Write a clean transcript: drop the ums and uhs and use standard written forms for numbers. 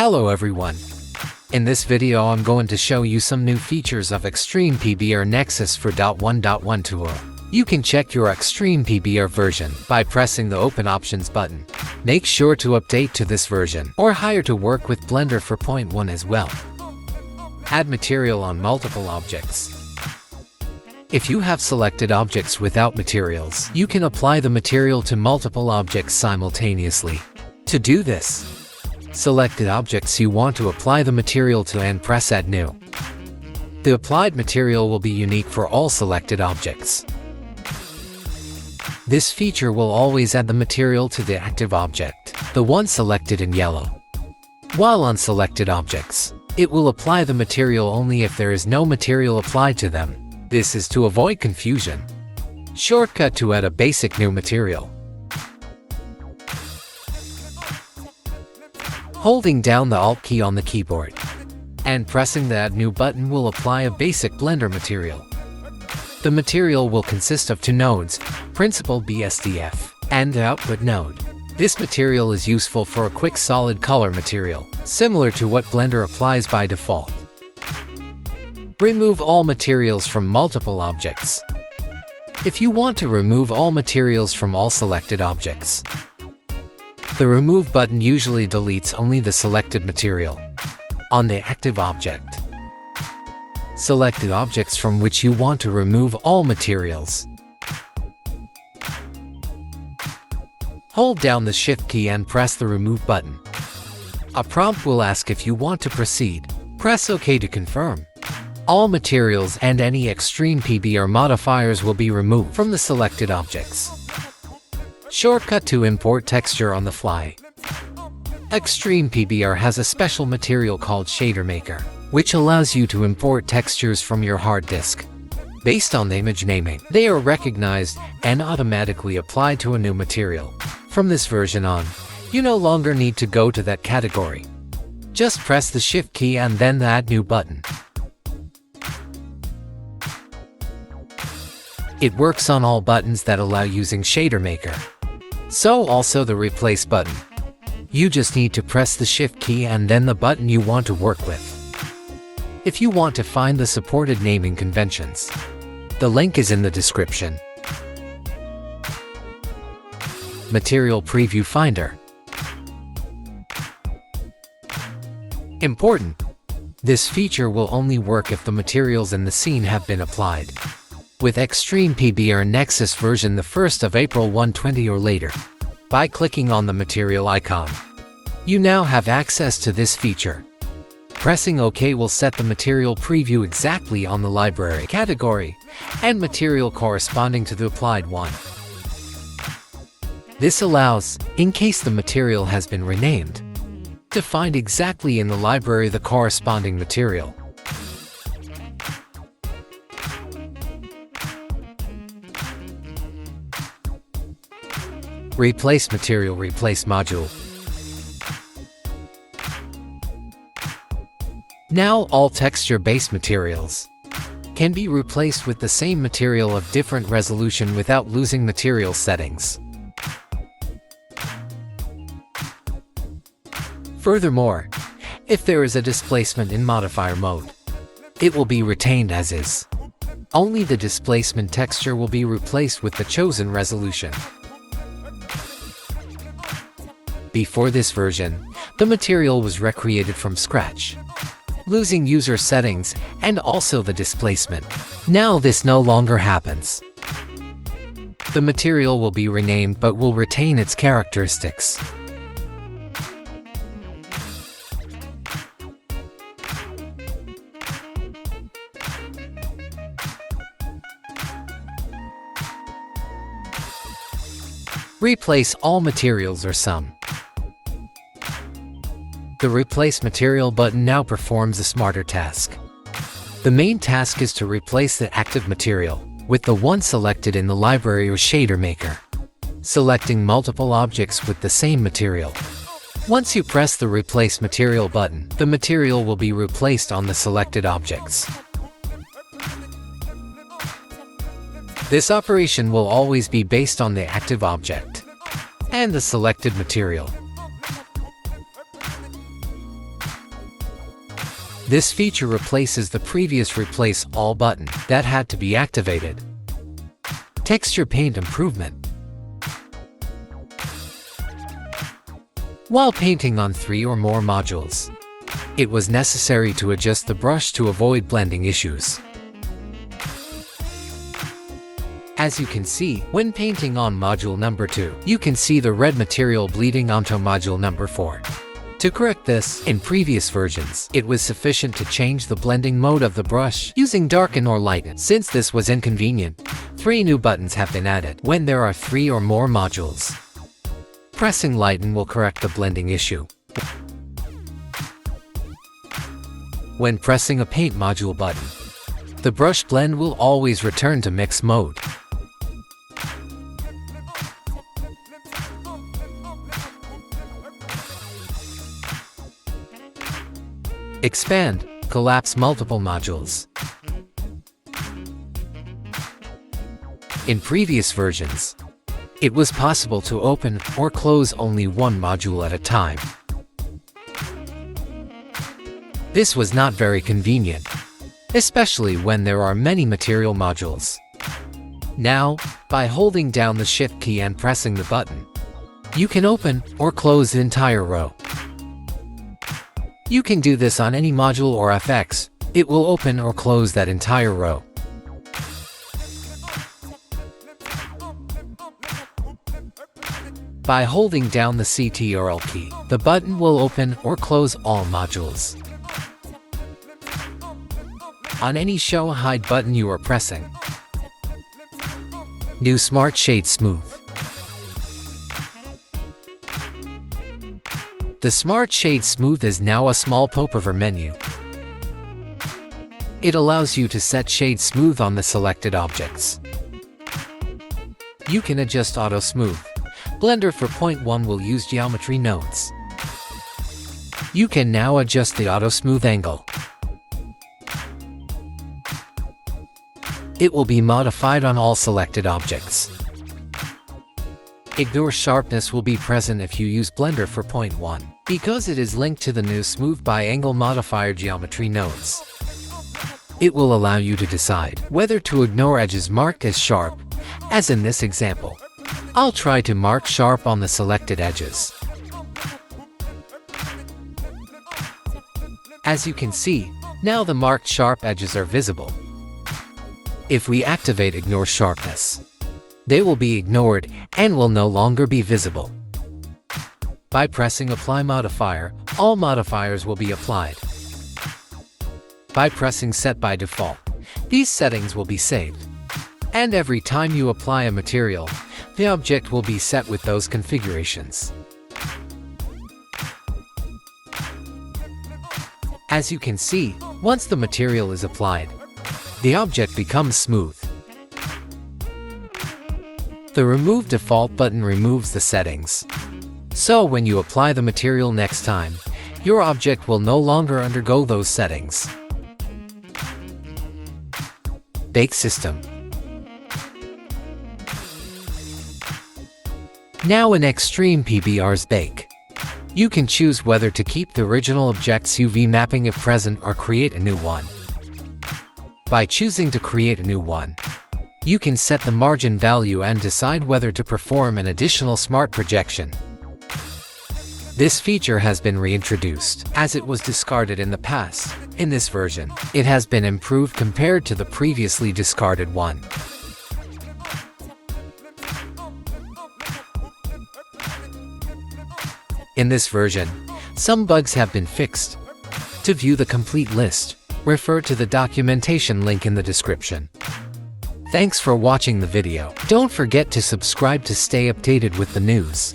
Hello everyone. In this video I'm going to show you some new features of Extreme PBR Nexus for .1.1 tool. You can check your Extreme PBR version by pressing the Open Options button. Make sure to update to this version or hire to work with Blender for 0.1 as well. Add material on multiple objects. If you have selected objects without materials, you can apply the material to multiple objects simultaneously. To do this, select the objects you want to apply the material to and press Add New. The applied material will be unique for all selected objects. This feature will always add the material to the active object, the one selected in yellow. While on selected objects, it will apply the material only if there is no material applied to them. This is to avoid confusion. Shortcut to add a basic new material. Holding down the Alt key on the keyboard and pressing the Add New button will apply a basic Blender material. The material will consist of two nodes, Principal BSDF and the Output node. This material is useful for a quick solid color material, similar to what Blender applies by default. Remove all materials from multiple objects. If you want to remove all materials from all selected objects, the Remove button usually deletes only the selected material. On the active object, select the objects from which you want to remove all materials. Hold down the Shift key and press the Remove button. A prompt will ask if you want to proceed. Press OK to confirm. All materials and any Extreme PBR modifiers will be removed from the selected objects. Shortcut to import texture on the fly. Extreme PBR has a special material called Shader Maker, which allows you to import textures from your hard disk. Based on the image naming, they are recognized and automatically applied to a new material. From this version on, you no longer need to go to that category. Just press the Shift key and then the Add New button. It works on all buttons that allow using Shader Maker. So also the Replace button. You just need to press the Shift key and then the button you want to work with. If you want to find the supported naming conventions, the link is in the description. Material Preview Finder. Important: this feature will only work if the materials in the scene have been applied with Extreme PBR Nexus version the 1st of April 1.20 or later. By clicking on the material icon, you now have access to this feature. Pressing OK will set the material preview exactly on the library category and material corresponding to the applied one. This allows, in case the material has been renamed, to find exactly in the library the corresponding material. Replace Material Replace module. Now all texture-based materials can be replaced with the same material of different resolution without losing material settings. Furthermore, if there is a displacement in modifier mode, it will be retained as is. Only the displacement texture will be replaced with the chosen resolution. Before this version, the material was recreated from scratch, losing user settings and also the displacement. Now this no longer happens. The material will be renamed but will retain its characteristics. Replace all materials or some. The Replace Material button now performs a smarter task. The main task is to replace the active material with the one selected in the library or Shader Maker, selecting multiple objects with the same material. Once you press the Replace Material button, the material will be replaced on the selected objects. This operation will always be based on the active object and the selected material. This feature replaces the previous Replace All button that had to be activated. Texture paint improvement. While painting on 3 or more modules, it was necessary to adjust the brush to avoid blending issues. As you can see, when painting on module number 2, you can see the red material bleeding onto module number 4. To correct this, in previous versions, it was sufficient to change the blending mode of the brush using darken or lighten. Since this was inconvenient, 3 new buttons have been added when there are 3 or more modules. Pressing lighten will correct the blending issue. When pressing a paint module button, the brush blend will always return to mix mode. Expand, collapse multiple modules. In previous versions, it was possible to open or close only one module at a time. This was not very convenient, especially when there are many material modules. Now, by holding down the Shift key and pressing the button, you can open or close the entire row. You can do this on any module or FX. It will open or close that entire row. By holding down the Ctrl key, the button will open or close all modules. On any Show Hide button you are pressing. New Smart Shade Smooth. The Smart Shade Smooth is now a small pop-over menu. It allows you to set shade smooth on the selected objects. You can adjust Auto Smooth. Blender 4.1 will use geometry nodes. You can now adjust the Auto Smooth angle. It will be modified on all selected objects. Ignore Sharpness will be present if you use Blender 4.1, because it is linked to the new Smooth by Angle modifier geometry nodes. It will allow you to decide whether to ignore edges marked as sharp, as in this example. I'll try to mark sharp on the selected edges. As you can see, now the marked sharp edges are visible. If we activate Ignore Sharpness, they will be ignored and will no longer be visible. By pressing Apply Modifier, all modifiers will be applied. By pressing Set by Default, these settings will be saved. And every time you apply a material, the object will be set with those configurations. As you can see, once the material is applied, the object becomes smooth. The Remove Default button removes the settings. So when you apply the material next time, your object will no longer undergo those settings. Bake System. Now in Extreme PBR's Bake, you can choose whether to keep the original object's UV mapping if present or create a new one. By choosing to create a new one, you can set the margin value and decide whether to perform an additional smart projection. This feature has been reintroduced, as it was discarded in the past. In this version, it has been improved compared to the previously discarded one. In this version, some bugs have been fixed. To view the complete list, refer to the documentation link in the description. Thanks for watching the video. Don't forget to subscribe to stay updated with the news.